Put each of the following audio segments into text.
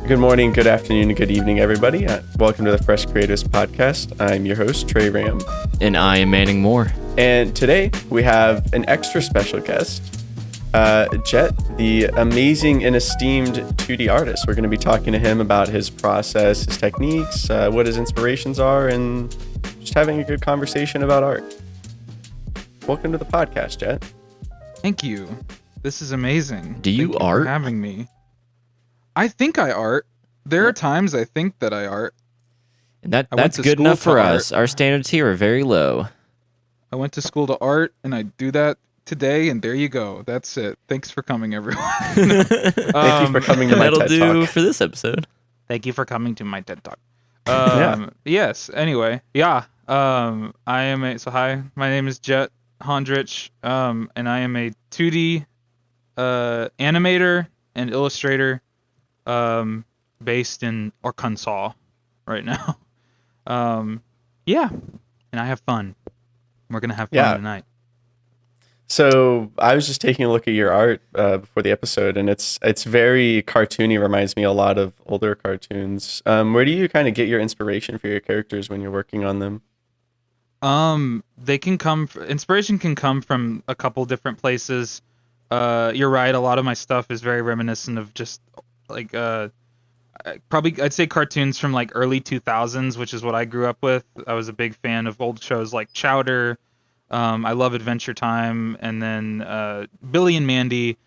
Good morning, good afternoon, and good evening, everybody. Welcome to the Fresh Creators Podcast. I'm your host, Trey Ram. And I am Manning Moore. And today we have an extra special guest, Jet, the amazing and esteemed 2D artist. We're going to be talking to him about his process, his techniques, what his inspirations are, and just having a good conversation about art. Welcome to the podcast, Jet. Thank you. This is amazing. Do you Thank art? For having me. I think I art. There are times I think that I art. And went that's to good school enough for for us. Our standards here are very low. I went to school to art, and I do that today, and there you go. That's it. Thanks for coming, everyone. Thank you for coming to my That'll TED do Talk. for this episode. Thank you for coming to my TED Talk. Yeah. Yes, anyway. Yeah. Hi, my name is Jet Honderich, and I am a 2D animator and illustrator based in Arkansas right now. Yeah, and I have fun. We're gonna have fun tonight. So I was just taking a look at your art before the episode, and it's very cartoony. Reminds me a lot of older cartoons. Where do you kind of get your inspiration for your characters when you're working on them? Inspiration can come from a couple different places. You're right. A lot of my stuff is very reminiscent of just like I'd say cartoons from like early 2000s, which is what I grew up with. I was a big fan of old shows like Chowder. I love Adventure Time, and then Billy and Mandy,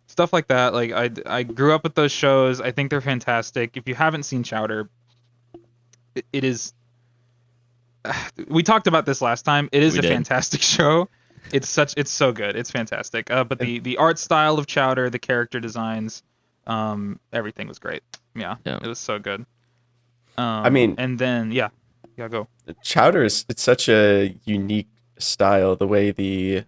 stuff like that. Like I grew up with those shows. I think they're fantastic. If you haven't seen Chowder, it is. We talked about this last time. It is a fantastic show. It's so good. It's fantastic. But the art style of Chowder, the character designs, everything was great. Yeah. It was so good. And then go. Chowder it's such a unique style. The way the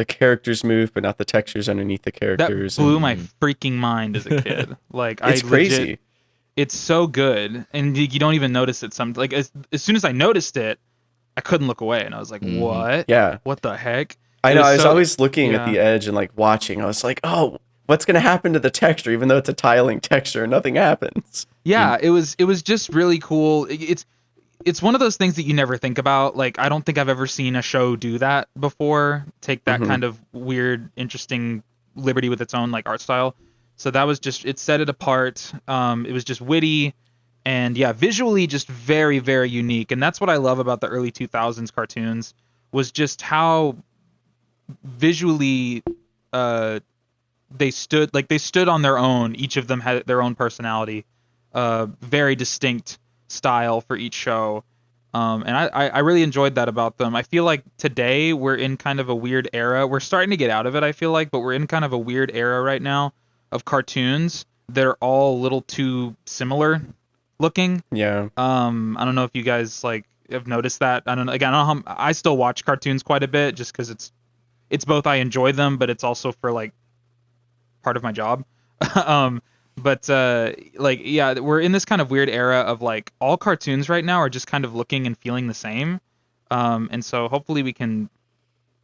characters move, but not the textures underneath the characters. That blew my freaking mind as a kid. Like it's crazy. It's so good, and you don't even notice it. Like as soon as I noticed it, I couldn't look away, and I was like, "What? Yeah, what the heck?" I know. I was always looking at the edge and like watching. I was like, "Oh, what's gonna happen to the texture?" Even though it's a tiling texture, nothing happens. Yeah, it was just really cool. It's one of those things that you never think about. Like I don't think I've ever seen a show do that before. Take that kind of weird, interesting liberty with its own like art style. So that was just, it set it apart. It was just witty and visually just very, very unique. And that's what I love about the early 2000s cartoons, was just how visually they stood on their own. Each of them had their own personality, very distinct style for each show. And I really enjoyed that about them. I feel like today we're in kind of a weird era. We're starting to get out of it, I feel like, but we're in kind of a weird era right now of cartoons that are all a little too similar looking. Yeah. I don't know if you guys like have noticed that. I don't know. Again, I still watch cartoons quite a bit just because it's both I enjoy them, but it's also for like part of my job. We're in this kind of weird era of like all cartoons right now are just kind of looking and feeling the same. And so hopefully we can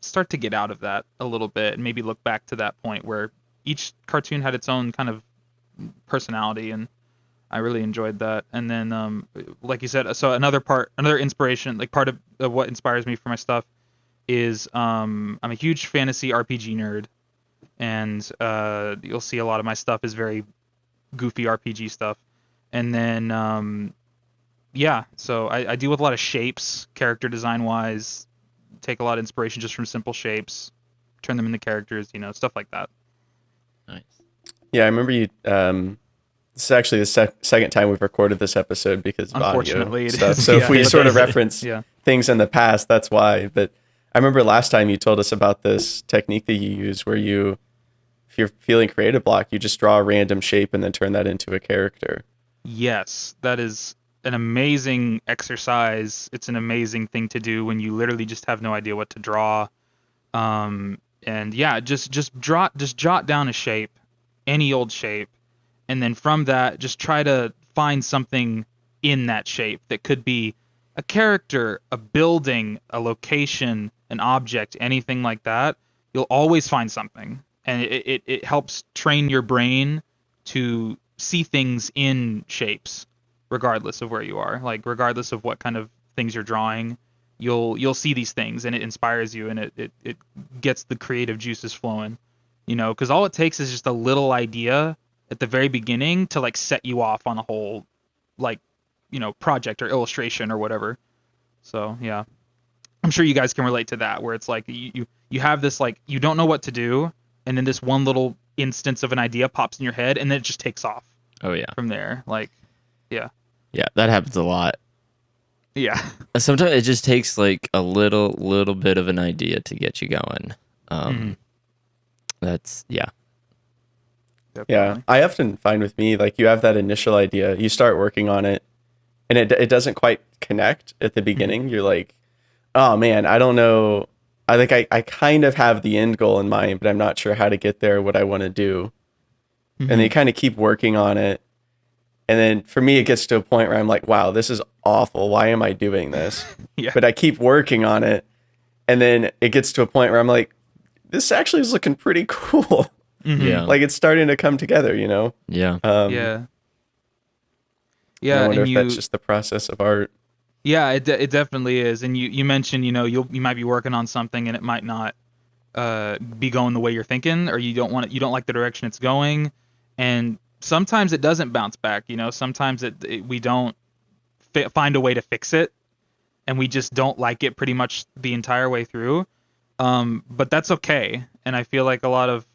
start to get out of that a little bit and maybe look back to that point where each cartoon had its own kind of personality, and I really enjoyed that. And then, like you said, so another inspiration, like part of what inspires me for my stuff is I'm a huge fantasy RPG nerd, and you'll see a lot of my stuff is very goofy RPG stuff. And then, so I deal with a lot of shapes, character design wise, take a lot of inspiration just from simple shapes, turn them into characters, stuff like that. Nice. Yeah, I remember you. This is actually the second time we've recorded this episode because of audio stuff. So if we sort of reference things in the past, that's why. But I remember last time you told us about this technique that you use where if you're feeling creative block, you just draw a random shape and then turn that into a character. Yes, that is an amazing exercise. It's an amazing thing to do when you literally just have no idea what to draw. Just jot down a shape, any old shape, and then from that, just try to find something in that shape that could be a character, a building, a location, an object, anything like that. You'll always find something, and it helps train your brain to see things in shapes, regardless of where you are. Like regardless of what kind of things you're drawing, you'll see these things, and it inspires you, and it gets the creative juices flowing. Because all it takes is just a little idea at the very beginning to like set you off on a whole like project or illustration or whatever. So yeah, I'm sure you guys can relate to that, where it's like you have this, like, you don't know what to do, and then this one little instance of an idea pops in your head, and then it just takes off. Oh yeah. From there, like, yeah. Yeah, that happens a lot. Yeah. Sometimes it just takes like a little bit of an idea to get you going. That's yeah. Definitely. Yeah, I often find with me, like, you have that initial idea, you start working on it, and it doesn't quite connect at the beginning. You're like, oh man, I don't know. I think I kind of have the end goal in mind, but I'm not sure how to get there, what I want to do. And then you kind of keep working on it. And then for me, it gets to a point where I'm like, wow, this is awful. Why am I doing this? Yeah. But I keep working on it. And then it gets to a point where I'm like, this actually is looking pretty cool. Yeah. Like, it's starting to come together, Yeah. Yeah. I wonder if that's just the process of art. Yeah, it definitely is. And you mentioned, you might be working on something and it might not be going the way you're thinking, or you don't like the direction it's going. And sometimes it doesn't bounce back. Sometimes we don't find a way to fix it, and we just don't like it pretty much the entire way through. But that's okay. And I feel like a lot of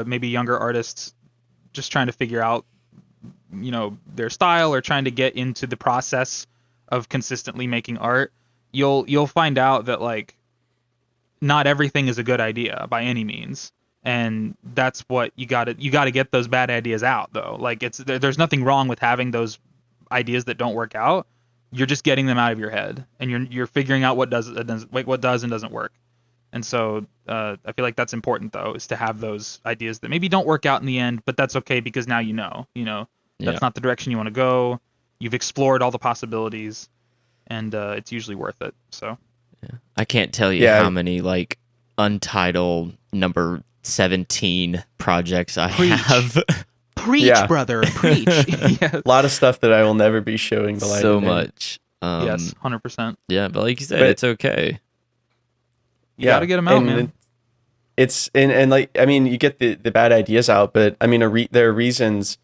maybe younger artists just trying to figure out, their style, or trying to get into the process of consistently making art, you'll find out that, like, not everything is a good idea by any means. And that's what you got to get those bad ideas out, though. Like, there's nothing wrong with having those ideas that don't work out. You're just getting them out of your head, and you're figuring out what does and doesn't work. And so I feel like that's important, though, is to have those ideas that maybe don't work out in the end, but that's okay, because now that's not the direction you want to go. You've explored all the possibilities, and it's usually worth it. So yeah. I can't tell you how many like untitled number 17 projects I have. Preach, brother, preach. Yes. A lot of stuff that I will never be showing the light. So much. Yes, 100%. Yeah, but like you said, it's okay. You got to get them out, man. It's and like, I mean, you get the bad ideas out, but I mean, there are reasons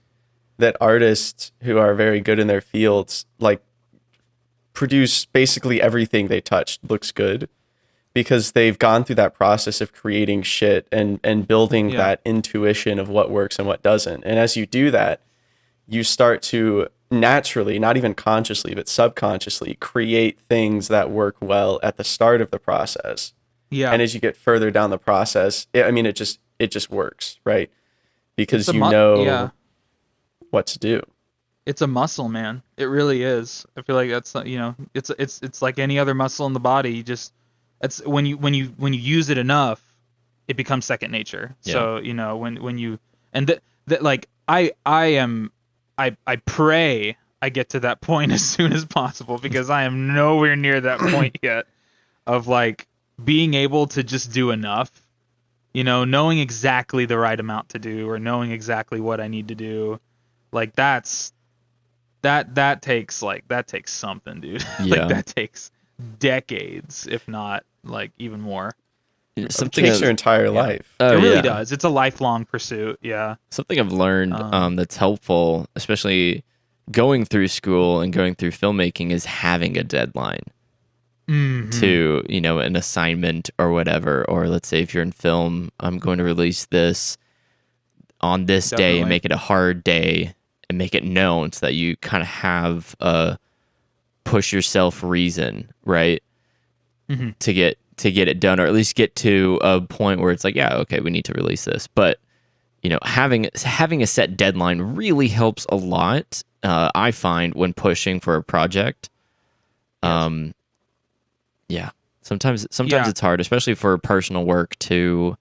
that artists who are very good in their fields, like, produce basically everything they touch looks good, because they've gone through that process of creating shit and building that intuition of what works and what doesn't. And as you do that, you start to naturally, not even consciously, but subconsciously, create things that work well at the start of the process. Yeah. And as you get further down the process, it just works, right? Because what to do. It's a muscle, man. It really is. I feel like that's, it's like any other muscle in the body. It's when you use it enough, it becomes second nature. Yeah. So when you like I pray I get to that point as soon as possible, because I am nowhere near that point yet of like being able to just do enough, knowing exactly the right amount to do, or knowing exactly what I need to do. Like that takes something, dude. Yeah. Like that takes decades, if not like even more. Something takes your entire life. It really does. It's a lifelong pursuit. Yeah. Something I've learned that's helpful, especially going through school and going through filmmaking, is having a deadline to, an assignment or whatever. Or let's say if you're in film, I'm going to release this on this day, and make it a hard day, and make it known so that you kind of have a push yourself reason, right? To get it done, or at least get to a point where it's like, yeah, okay, we need to release this. But having a set deadline really helps a lot. I find when pushing for a project. Yeah, sometimes it's hard, especially for personal work, to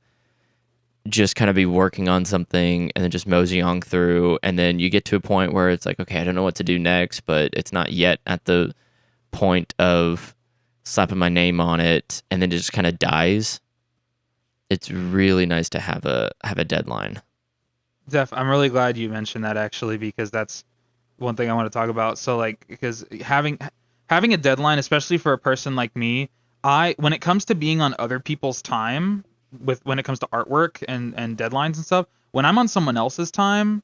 just kind of be working on something and then just mosey on through, and then you get to a point where it's like, okay, I don't know what to do next, but it's not yet at the point of slapping my name on it, and then it just kind of dies. It's really nice to have a deadline. I'm really glad you mentioned that, actually, because that's one thing I want to talk about. So like, because having a deadline, especially for a person like me, when it comes to being on other people's time, when it comes to artwork and deadlines and stuff, when I'm on someone else's time,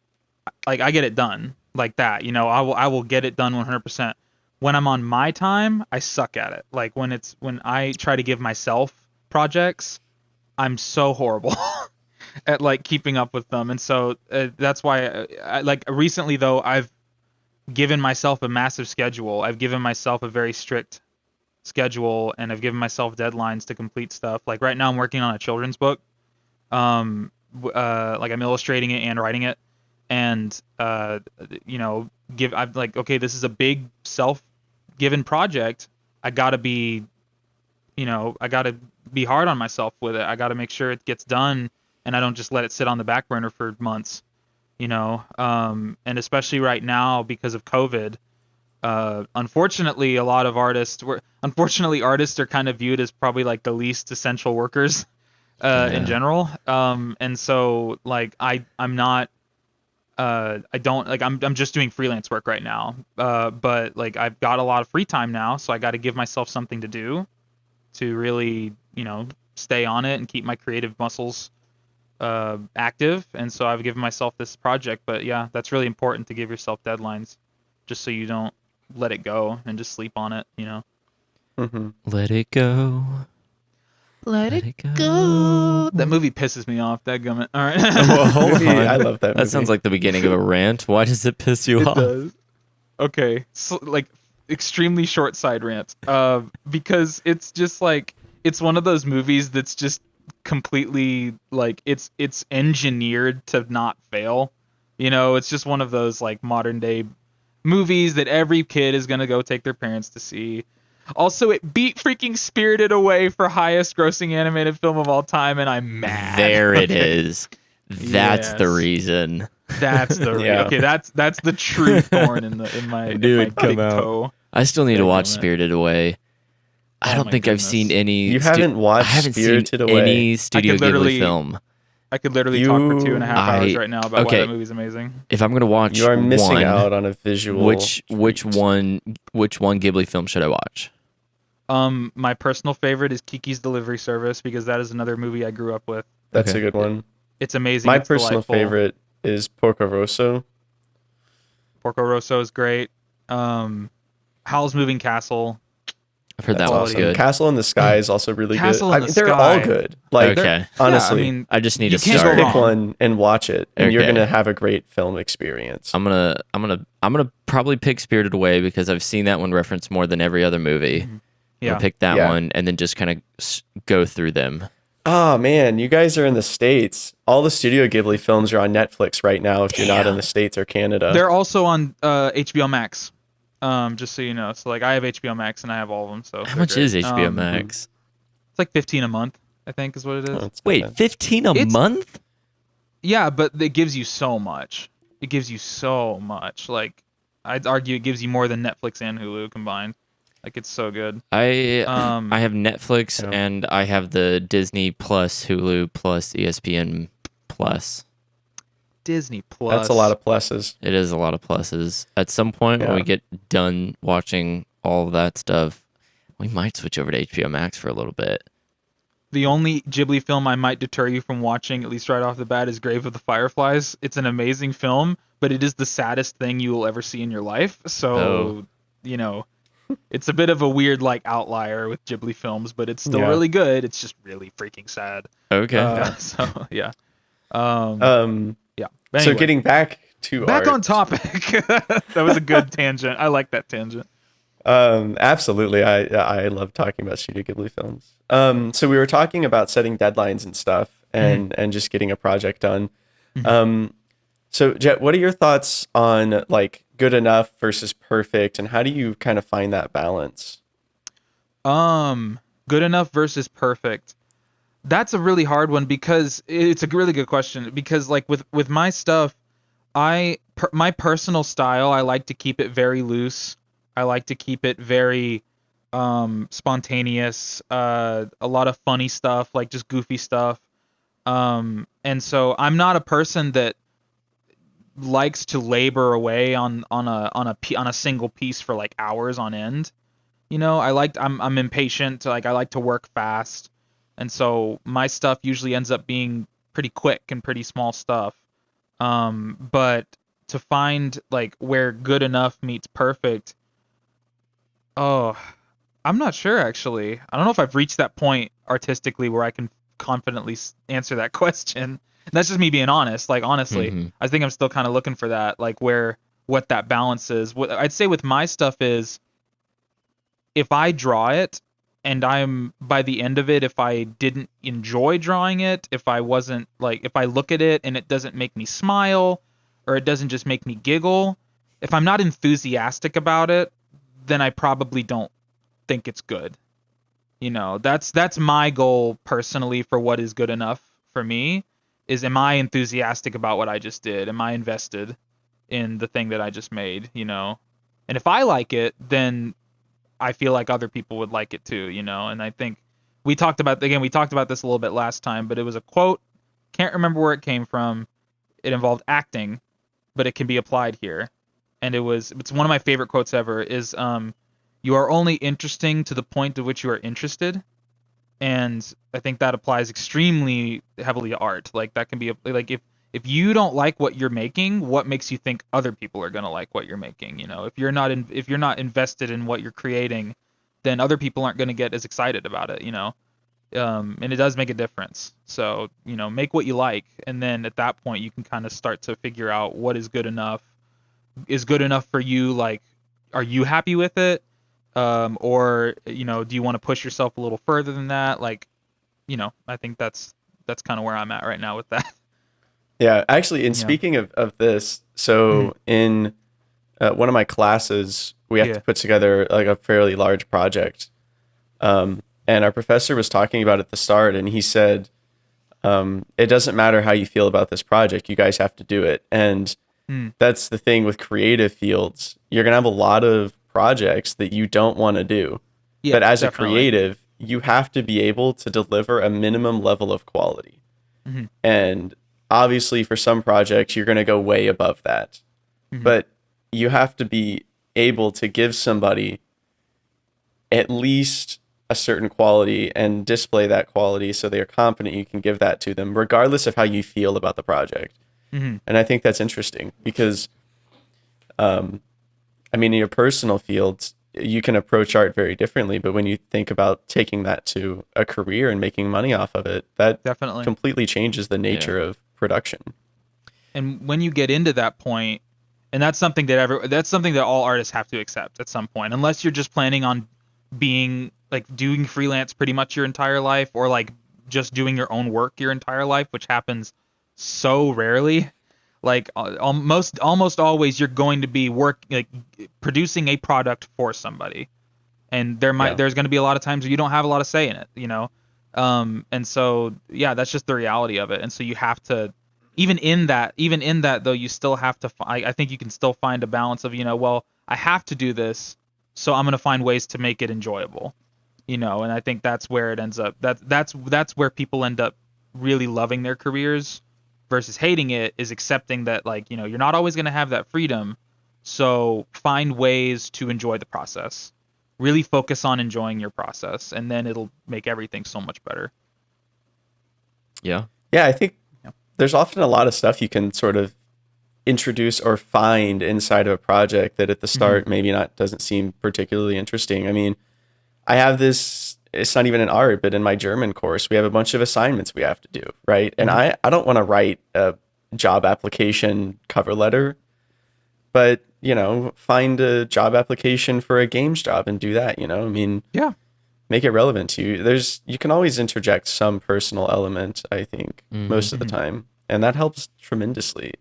like I get it done like that. I will get it done 100%. When I'm on my time, I suck at it. Like when I try to give myself projects, I'm so horrible at like keeping up with them. And so that's why like recently though, I've given myself a massive schedule. I've given myself a very strict schedule, and I've given myself deadlines to complete stuff. Like right now I'm working on a children's book. Like I'm illustrating it and writing it, and I'm like, okay, this is a big self-given project. I gotta be hard on myself with it. I gotta make sure it gets done, and I don't just let it sit on the back burner for months. And especially right now because of COVID, unfortunately artists are kind of viewed as probably like the least essential workers in general. And so like I'm not I don't like I'm just doing freelance work right now. But like I've got a lot of free time now, so I got to give myself something to do to really, stay on it and keep my creative muscles active. And so I've given myself this project. But yeah, that's really important to give yourself deadlines, just so you don't let it go and just sleep on it. Mm-hmm. Let it go. Let it go. That movie pisses me off. Dadgummit. All right. Well, hold on. I love that movie. That sounds like the beginning of a rant. Why does it piss you off? It does. Okay. So, like, extremely short side rant. Because it's just like, it's one of those movies that's just completely like it's engineered to not fail. It's just one of those like modern day movies that every kid is gonna go take their parents to see. Also, it beat freaking Spirited Away for highest grossing animated film of all time, and I'm mad. There it is. That's the reason. That's the okay. That's the true thorn in my big toe. I still need to watch Spirited Away. I don't think I've seen any. You haven't watched Spirited Away? Any Studio Ghibli film. I could literally talk for 2.5 hours right now about why that movie's amazing. If I'm gonna watch, you are missing out on a visual. Which one Ghibli film should I watch? My personal favorite is Kiki's Delivery Service, because that is another movie I grew up with. That's a good one. It's amazing. My personal favorite is Porco Rosso. Porco Rosso is great. Howl's Moving Castle. I've heard that one's good. Castle in the Sky is also really Castle good. They're all good. Like, honestly, I just need to start. Just pick one and watch it, and you're gonna have a great film experience. I'm gonna probably pick Spirited Away because I've seen that one referenced more than every other movie. Mm-hmm. Yeah, pick that one and then just kind of go through them. Oh man, you guys are in the States. All the Studio Ghibli films are on Netflix right now. If you're not in the States or Canada, they're also on HBO Max. Just so you know, so like I have HBO Max and I have all of them. So how much is HBO Max? It's like $15 a month, I think, is what it is. Wait, $15 a month? Yeah, but it gives you so much. It gives you so much. Like I'd argue it gives you more than Netflix and Hulu combined. Like it's so good. I have Netflix and I have the Disney Plus, Hulu Plus, ESPN Plus. Disney Plus. That's a lot of pluses. It is a lot of pluses. At some point when we get done watching all of that stuff, we might switch over to HBO Max for a little bit. The only Ghibli film I might deter you from watching, at least right off the bat, is Grave of the Fireflies. It's an amazing film, but it is the saddest thing you will ever see in your life. So, it's a bit of a weird like outlier with Ghibli films, but it's still really good. It's just really freaking sad. Okay. So, yeah. Anyway, so getting back on topic. That was a good tangent. I like that tangent. Absolutely. I love talking about Studio Ghibli films. So we were talking about setting deadlines and stuff and just getting a project done. Mm-hmm. So Jet, what are your thoughts on like good enough versus perfect, and how do you kind of find that balance? Good enough versus perfect. That's a really hard one because it's a really good question, because like with my stuff, my personal style, I like to keep it very loose. I like to keep it very spontaneous, a lot of funny stuff, like just goofy stuff. And so I'm not a person that likes to labor away on a single piece for like hours on end. I'm impatient. Like I like to work fast, and so my stuff usually ends up being pretty quick and pretty small stuff. But to find like where good enough meets perfect, oh, I'm not sure actually. I don't know if I've reached that point artistically where I can confidently answer that question. That's just me being honest. Like honestly, I think I'm still kind of looking for that, like what that balance is. What I'd say with my stuff is, if I draw it and I'm by the end of it, if I didn't enjoy drawing it, if I wasn't like, if I look at it and it doesn't make me smile or it doesn't just make me giggle, if I'm not enthusiastic about it, then I probably don't think it's good. That's my goal personally for what is good enough for me, is am I enthusiastic about what I just did? Am I invested in the thing that I just made, And if I like it, then I feel like other people would like it too, And I think we talked about this a little bit last time, but it was a quote, can't remember where it came from. It involved acting, but it can be applied here. And it's one of my favorite quotes ever, is you are only interesting to the point at which you are interested. And I think that applies extremely heavily to art. Like that can be like, if you don't like what you're making, what makes you think other people are going to like what you're making? If you're not invested in what you're creating, then other people aren't going to get as excited about it, and it does make a difference. So, make what you like. And then at that point you can kind of start to figure out what is good enough for you. Like, are you happy with it? Or, do you want to push yourself a little further than that? Like, I think that's kind of where I'm at right now with that. Yeah, actually, speaking of this, so in one of my classes, we have to put together like a fairly large project. And our professor was talking about it at the start, and he said, it doesn't matter how you feel about this project, you guys have to do it. And that's the thing with creative fields. You're going to have a lot of projects that you don't want to do. Yeah, but as definitely. A creative, you have to be able to deliver a minimum level of quality. And obviously for some projects, you're going to go way above that. But you have to be able to give somebody at least a certain quality and display that quality so they're confident you can give that to them, regardless of how you feel about the project. And I think that's interesting because, in your personal fields, you can approach art very differently, but when you think about taking that to a career and making money off of it, that definitely completely changes the nature of production. And when you get into that point, and that's something that all artists have to accept at some point, unless you're just planning on being like doing freelance pretty much your entire life, or like just doing your own work your entire life, which happens so rarely. Like almost always you're going to be producing a product for somebody, and there's going to be a lot of times where you don't have a lot of say in it, and so that's just the reality of it. And so you have to, even in that though, you still have to I think you can still find a balance of, well, I have to do this, so I'm going to find ways to make it enjoyable, and I think that's where it ends up, that's where people end up really loving their careers versus hating it, is accepting that, like, you're not always going to have that freedom. So find ways to enjoy the process. Really focus on enjoying your process, and then it'll make everything so much better. Yeah. Yeah, I think there's often a lot of stuff you can sort of introduce or find inside of a project that at the start maybe doesn't seem particularly interesting. I mean, I have this, it's not even an art, but in my German course, we have a bunch of assignments we have to do, right? And I don't want to write a job application cover letter, but, find a job application for a games job and do that, make it relevant to you. You can always interject some personal element, I think, most of the time, and that helps tremendously.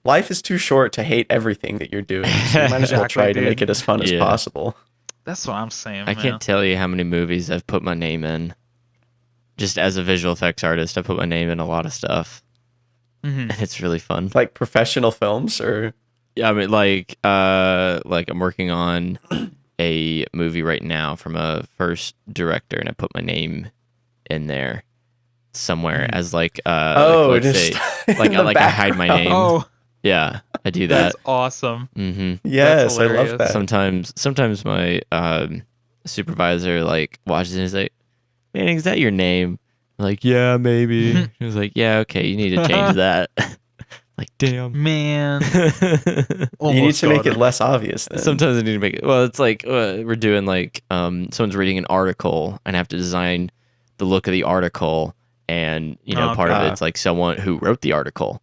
Life is too short to hate everything that you're doing. So you might as well try to make it as fun as possible. That's what I'm saying. I can't tell you how many movies I've put my name in. Just as a visual effects artist, I put my name in a lot of stuff. And it's really fun. Like professional films, or? Yeah, like I'm working on a movie right now from a first director, and I put my name in there somewhere as Like I hide my name. Oh, yeah, I do that. That's awesome. Yes, I love that. Sometimes my supervisor like watches and is like, "Man, is that your name?" I'm like, "Yeah, maybe." He was like, "Yeah, okay, you need to change that." Like, damn, man. You need to make it less obvious then. Sometimes I need to make it. Well, it's like we're doing like someone's reading an article and I have to design the look of the article, and part of it's like someone who wrote the article.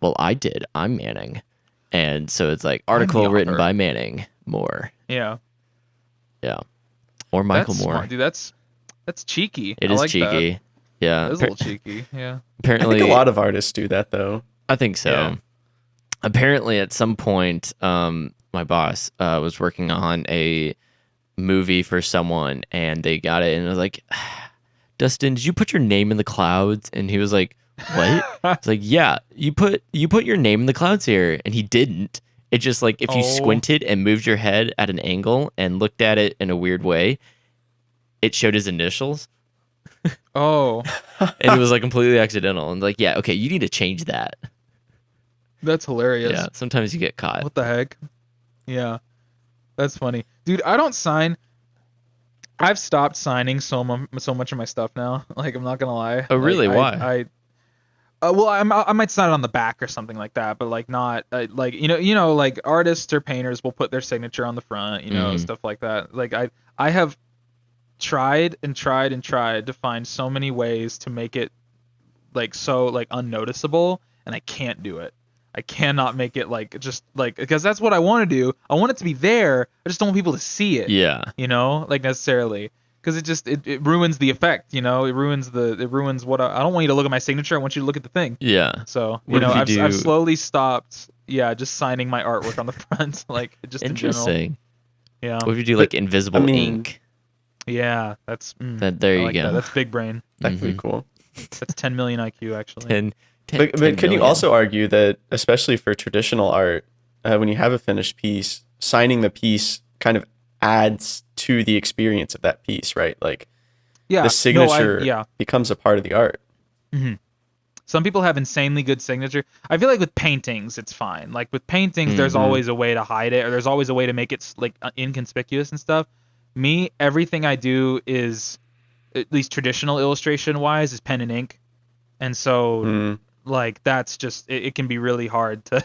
Well, I did. I'm Manning, and so it's like article written by Manning Moore. Yeah. Yeah. Or Michael That's Moore. Smart, dude. That's cheeky. It is cheeky. That. Yeah. It is a little cheeky. Yeah. Apparently, I think a lot of artists do that though. I think so. Yeah. Apparently, at some point, my boss was working on a movie for someone, and they got it, and it was like, Dustin, did you put your name in the clouds? And he was like, what? It's like, yeah, you put your name in the clouds here, and he didn't. It just like if you squinted and moved your head at an angle and looked at it in a weird way, it showed his initials. Oh. And it was like completely accidental. And like, yeah, okay, you need to change that. That's hilarious. Yeah, sometimes you get caught. What the heck? Yeah. That's funny. Dude, I don't sign. I've stopped signing so much of my stuff now. Like, I'm not going to lie. Oh, really? Why? Well, I might sign it on the back or something like that, but like not like like artists or painters will put their signature on the front, stuff like that. Like I have tried to find so many ways to make it like so like unnoticeable, and I can't do it. I cannot make it like just like because that's what I want to do. I want it to be there. I just don't want people to see it. Yeah. Like necessarily. Because it ruins the effect, it ruins what I don't want you to look at my signature. I want you to look at the thing. Yeah. So I've slowly stopped. Yeah, just signing my artwork on the front, like just interesting. In general. Yeah. What if you do like invisible ink? Yeah, that's there you go. That. That's big brain. That'd be cool. That's 10 million IQ actually. 10 but can you also argue that, especially for traditional art, when you have a finished piece, signing the piece kind of adds to the experience of that piece, right? Like, the signature becomes a part of the art. Mm-hmm. Some people have insanely good signature. I feel like with paintings, it's fine. Like with paintings, there's always a way to hide it, or there's always a way to make it like inconspicuous and stuff. Me, everything I do is, at least traditional illustration wise, is pen and ink, and so like that's just it can be really hard to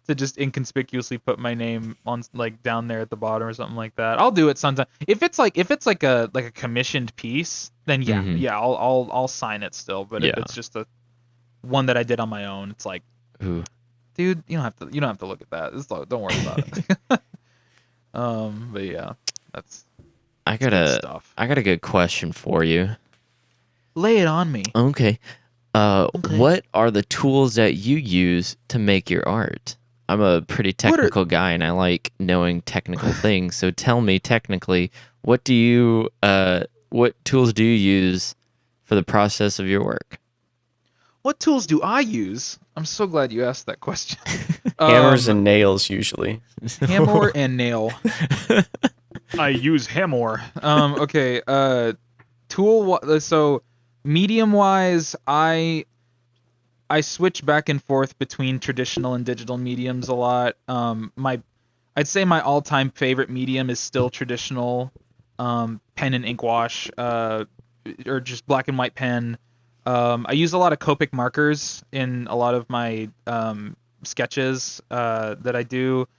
to just inconspicuously put my name on like down there at the bottom or something like that. I'll do it sometimes. If it's like a commissioned piece, then I'll sign it still. But if it's just a one that I did on my own, it's like, dude, you don't have to look at that. Don't worry about it. But yeah, that's good stuff. I got a good question for you. Lay it on me. Okay. What are the tools that you use to make your art? I'm a pretty technical guy, and I like knowing technical things. So tell me, technically, what tools do you use for the process of your work? What tools do I use? I'm so glad you asked that question. Hammers and nails, usually. Hammer and nail. I use hammer. Okay. So medium-wise, I switch back and forth between traditional and digital mediums a lot. I'd say my all-time favorite medium is still traditional, pen and ink wash, or just black and white pen. I use a lot of Copic markers in a lot of my sketches that I do.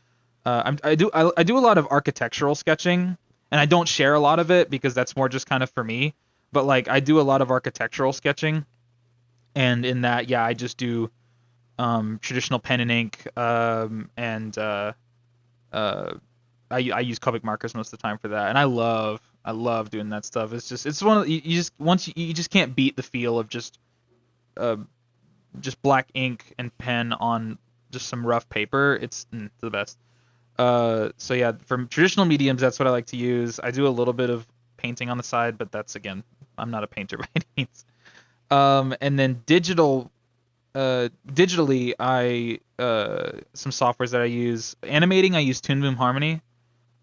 I do a lot of architectural sketching, and I don't share a lot of it because that's more just kind of for me. But like I do a lot of architectural sketching. And in that, I just do traditional pen and ink, and I use Copic markers most of the time for that. And I love doing that stuff. It's one of you just can't beat the feel of just black ink and pen on just some rough paper. It's the best. So yeah, from traditional mediums, that's what I like to use. I do a little bit of painting on the side, but that's again, I'm not a painter by any means. And then digitally, I some softwares that I use. Animating, I use Toon Boom Harmony.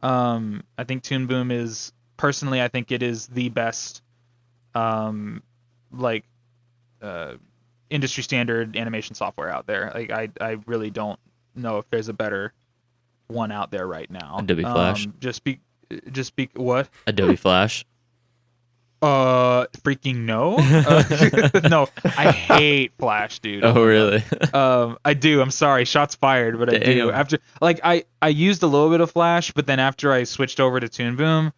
I think Toon Boom is personally, I think it is the best industry standard animation software out there. Like I really don't know if there's a better one out there right now. Adobe Flash. Just speak what? Adobe Flash. Freaking no. No, I hate Flash, dude. Oh really? I do. I'm sorry. Shots fired, but I do. After like I used a little bit of Flash, but then after I switched over to Toon Boom,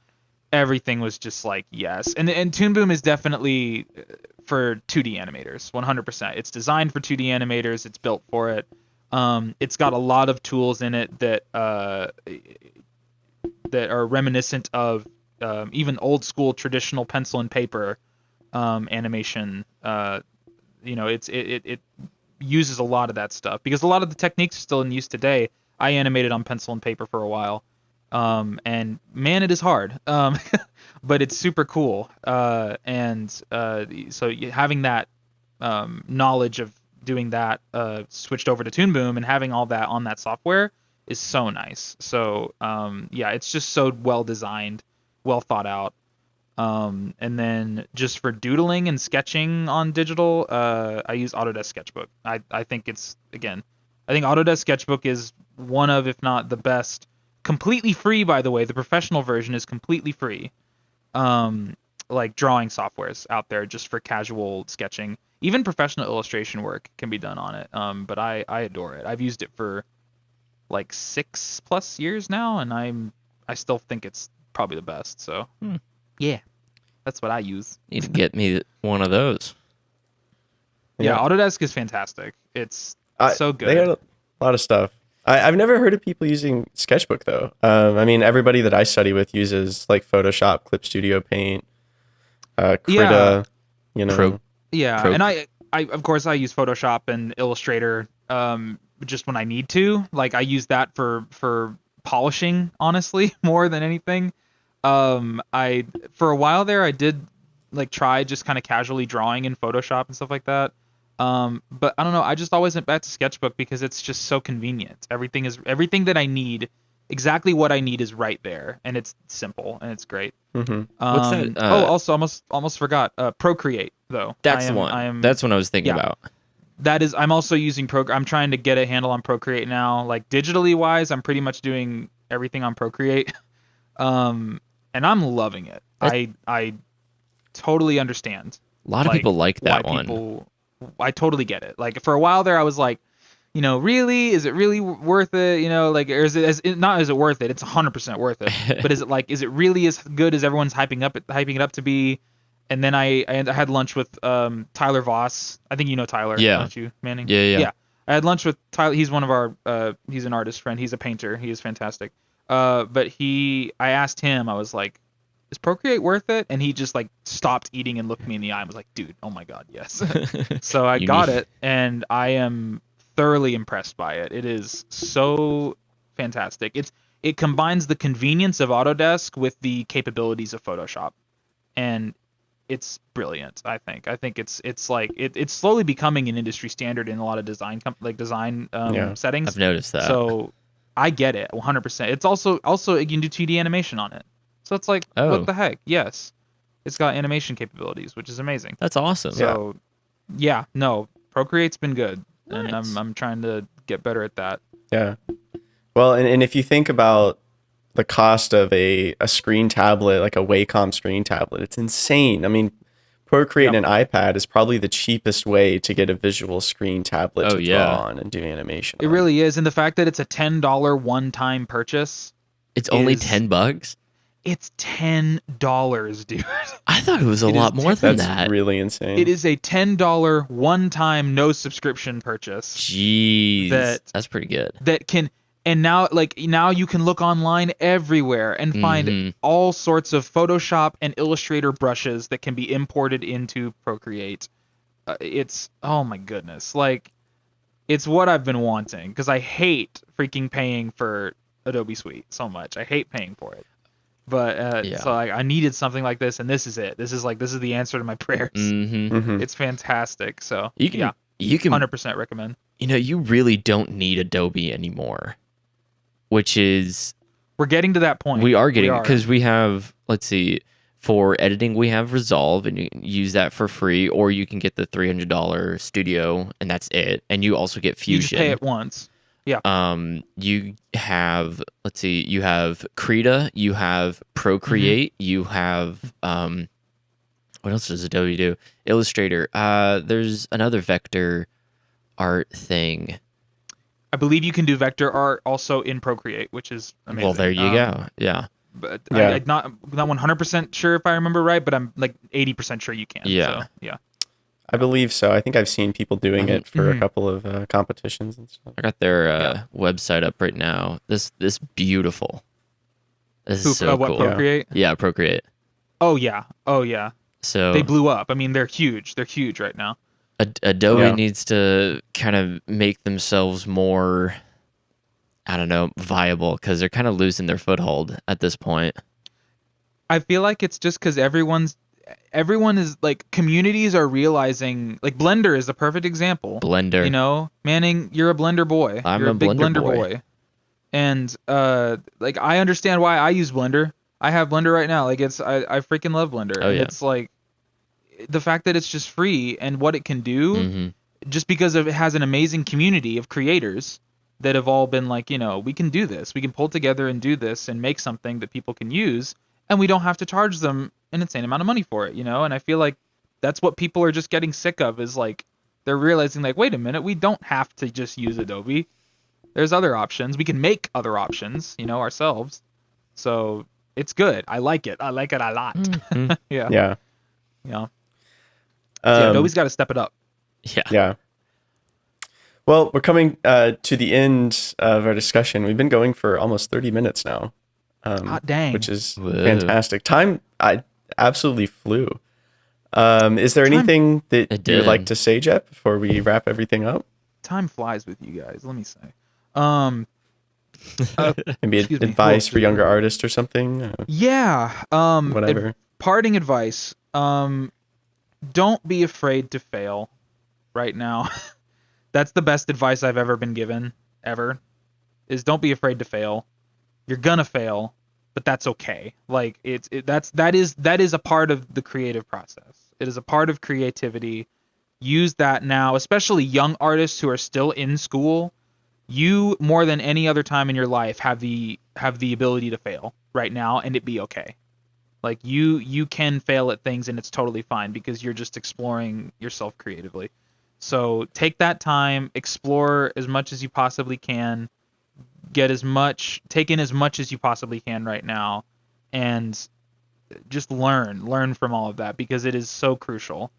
everything was just like yes. And Toon Boom is definitely for 2D animators, 100%. It's designed for 2D animators. It's built for it. It's got a lot of tools in it that are reminiscent of even old school traditional pencil and paper animation. It uses a lot of that stuff because a lot of the techniques are still in use today. I animated on pencil and paper for a while, and man, it is hard, but it's super cool. So having that knowledge of doing that switched over to Toon Boom and having all that on that software is so nice. So it's just so well designed, well thought out. And then just for doodling and sketching on digital, I use Autodesk Sketchbook. I think Autodesk Sketchbook is one of, if not the best, completely free, by the way. The professional version is completely free. Like drawing softwares out there just for casual sketching. Even professional illustration work can be done on it. But I adore it. I've used it for like 6+ years now, and I still think it's probably the best. So yeah, that's what I use. Need to get me one of those. Yeah, Autodesk is fantastic. It's so good. They got a lot of stuff. I've never heard of people using Sketchbook though. I mean, everybody that I study with uses like Photoshop, Clip Studio Paint, Krita, and I of course I use Photoshop and Illustrator just when I need to. Like I use that for polishing, honestly, more than anything. I for a while there I did like try just kind of casually drawing in Photoshop and stuff like that. But I don't know, I just always went back to Sketchbook because it's just so convenient. Everything that I need, exactly what I need is right there, and it's simple and it's great. Mm-hmm. What's that? Also almost forgot. Procreate though. That's the one. That's what I was thinking about. That is, I'm also using I'm trying to get a handle on Procreate now. Like digitally wise, I'm pretty much doing everything on Procreate. And I'm loving it. I totally understand. A lot of people like that one. I totally get it. Like for a while there, I was like, really, is it really worth it? Like, or is it worth it? It's 100% worth it. But is it really as good as everyone's hyping it up to be? And then I had lunch with Tyler Voss. I think you know Tyler, don't you, Manning? Yeah. I had lunch with Tyler. He's one of our he's an artist friend. He's a painter. He is fantastic. But I asked him, I was like, is Procreate worth it? And he just like stopped eating and looked me in the eye and was like, dude, oh my God, yes. So I got it, and I am thoroughly impressed by it. It is so fantastic. It combines the convenience of Autodesk with the capabilities of Photoshop, and it's brilliant. I think it's slowly becoming an industry standard in a lot of design settings. I've noticed that. So I get it 100%. It's also you can do 2D animation on it. So it's like, what the heck? Yes. It's got animation capabilities, which is amazing. That's awesome. So Procreate's been good. Nice. And I'm trying to get better at that. Yeah. Well, and if you think about the cost of a screen tablet, like a Wacom screen tablet, it's insane. I mean, Procreate and an iPad is probably the cheapest way to get a visual screen tablet to draw on and do animation. It really is. And the fact that it's a $10 one-time purchase. It's only $10? It's $10, dude. I thought it was a lot more than that. That's really insane. It is a $10 one-time no subscription purchase. Jeez. That's pretty good. And now you can look online everywhere and find all sorts of Photoshop and Illustrator brushes that can be imported into Procreate. It's, oh my goodness. Like, it's what I've been wanting, because I hate freaking paying for Adobe Suite so much. I hate paying for it. But so I needed something like this, and this is it. This is the answer to my prayers. It's fantastic. So you can 100% recommend. You really don't need Adobe anymore, which is we're getting to that point. We are getting, because we have, let's see, For editing, we have Resolve, and you can use that for free, or you can get the $300 Studio, and that's it. And you also get Fusion. You just pay it once. Yeah. You have, let's see, you have Krita, you have Procreate, you have what else does Adobe do? Illustrator. There's another vector art thing. I believe you can do vector art also in Procreate, which is amazing. Well, there you go. Yeah. But I'm not 100% sure if I remember right, but I'm like 80% sure you can. Yeah. So, yeah. I believe so. I think I've seen people doing it for a couple of competitions and stuff. I got their website up right now. This beautiful. This is so cool. Procreate? Yeah, Procreate. Oh yeah. So they blew up. I mean, they're huge. They're huge right now. Adobe needs to kind of make themselves more, I don't know, viable, because they're kind of losing their foothold at this point. I feel like it's just because everyone is like, communities are realizing, like Blender is the perfect example. Blender. You know, Manning, you're a Blender boy. I'm you're a big Blender boy. And like, I understand why I use Blender. I have Blender right now. Like, I freaking love Blender. Oh, yeah. It's like the fact that it's just free and what it can do, just because it has an amazing community of creators that have all been like, we can do this. We can pull together and do this and make something that people can use, and we don't have to charge them an insane amount of money for it, And I feel like that's what people are just getting sick of, is like, they're realizing like, wait a minute, we don't have to just use Adobe. There's other options. We can make other options, ourselves. So it's good. I like it. I like it a lot. Yeah. Adobe's got to step it up. Yeah. Well, we're coming to the end of our discussion. We've been going for almost 30 minutes now. Hot dang. Which is fantastic. Time absolutely flew. Is there anything that you would like to say, Jet, before we wrap everything up? Time flies with you guys, let me say. Maybe advice for younger artists or something? Whatever. Parting advice. Don't be afraid to fail right now. That's the best advice I've ever been given, ever, is don't be afraid to fail. You're gonna fail, but that's okay. Like, that is a part of the creative process. It is a part of creativity. Use that now, especially young artists who are still in school. You, more than any other time in your life, have the ability to fail right now and it be okay. Like, you can fail at things and it's totally fine, because you're just exploring yourself creatively. So take that time, explore as much as you possibly can, take in as much as you possibly can right now, and just learn from all of that, because it is so crucial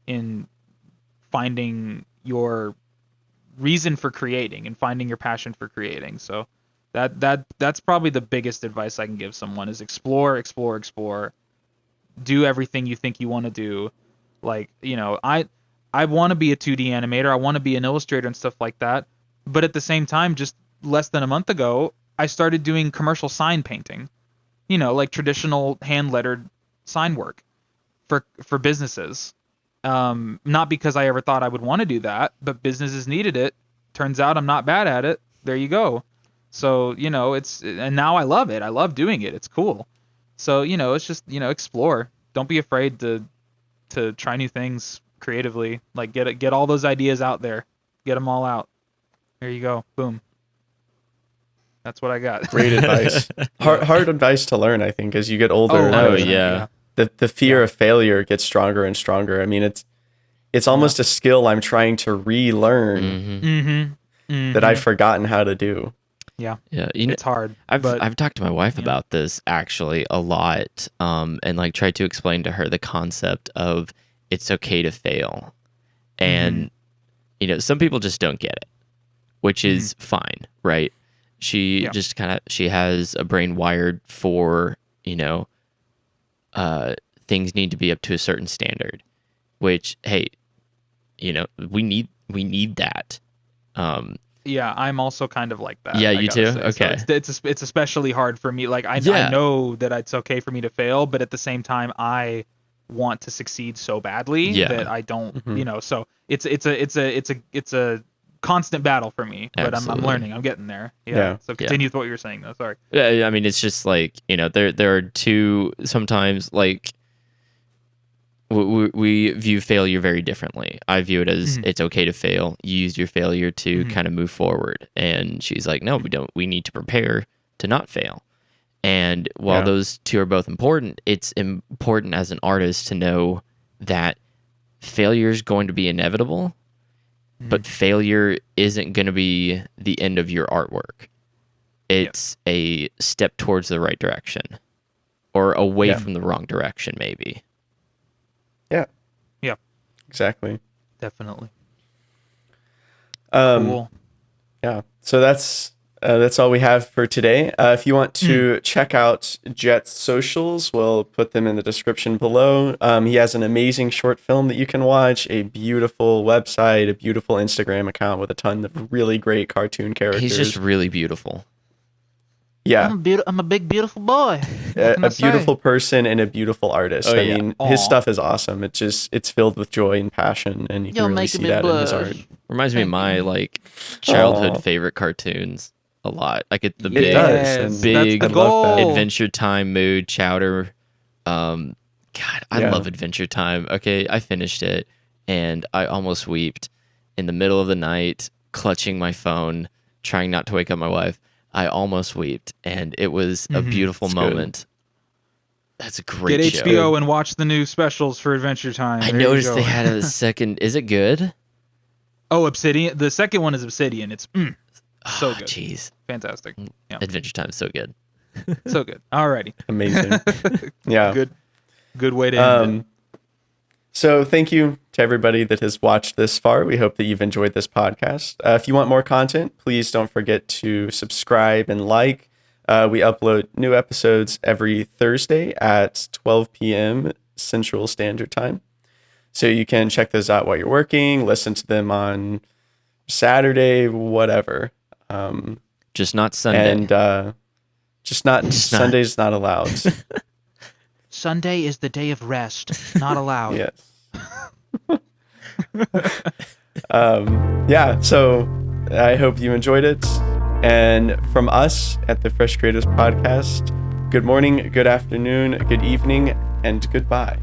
in finding your reason for creating and finding your passion for creating. So that's probably the biggest advice I can give someone, is explore. Do everything you think you want to do. Like, I want to be a 2D animator. I want to be an illustrator and stuff like that. But at the same time, just less than a month ago, I started doing commercial sign painting, like traditional hand lettered sign work for businesses. Not because I ever thought I would want to do that, but businesses needed it. Turns out I'm not bad at it. There you go. So, and now I love it. I love doing it. It's cool. So, it's just, explore. Don't be afraid to try new things creatively. Like, get all those ideas out there. Get them all out. There you go. Boom. That's what I got. Great advice. Hard advice to learn, I think, as you get older. The fear of failure gets stronger and stronger. I mean, it's almost a skill I'm trying to relearn that I've forgotten how to do. Yeah. It's hard. I've talked to my wife about this actually a lot, and like tried to explain to her the concept of it's okay to fail. And some people just don't get it, which is fine, right? She just she has a brain wired for, things need to be up to a certain standard, which, hey, we need that. I'm also kind of like that. Yeah, you too? Say. Okay. So it's especially hard for me. Like, I know that it's okay for me to fail, but at the same time, I want to succeed so badly that I don't, so it's a constant battle for me, but I'm learning. I'm getting there. Yeah. So continue with what you were saying, though. Sorry. Yeah, I mean, it's just like, there are two, sometimes, like, we view failure very differently. I view it as it's okay to fail. You use your failure to kind of move forward. And she's like, no, we don't. We need to prepare to not fail. And while those two are both important, it's important as an artist to know that failure is going to be inevitable, but failure isn't going to be the end of your artwork. It's a step towards the right direction, or away from the wrong direction, maybe. Yeah. Yeah. Exactly. Definitely. Cool. Yeah. So that's all we have for today. If you want to check out Jet's socials, we'll put them in the description below. He has an amazing short film that you can watch, a beautiful website, a beautiful Instagram account with a ton of really great cartoon characters. He's just really beautiful. Yeah. I'm a big, beautiful boy. A beautiful person and a beautiful artist. I mean, his stuff is awesome. It's filled with joy and passion, and you can really see that in his art. Reminds me of my childhood favorite cartoons a lot. Like the big Adventure Time mood, Chowder. God, I love Adventure Time. Okay, I finished it, and I almost wept in the middle of the night, clutching my phone, trying not to wake up my wife. I almost wept, and it was a beautiful moment. Good. That's a great show. Get HBO and watch the new specials for Adventure Time. I noticed they had a second. Is it good? Oh, Obsidian. The second one is Obsidian. It's so good. Jeez. Fantastic. Yeah. Adventure Time is so good. So good. Alrighty. Amazing. Yeah. Good way to end it. So thank you to everybody that has watched this far. We hope that you've enjoyed this podcast. If you want more content, please don't forget to subscribe and like. We upload new episodes every Thursday at 12 p.m. Central Standard Time. So you can check those out while you're working, listen to them on Saturday, whatever. Just not Sunday. And Sunday's not allowed. Sunday is the day of rest, not allowed. Yes. So I hope you enjoyed it. And from us at the Fresh Creatives Podcast, good morning, good afternoon, good evening, and goodbye.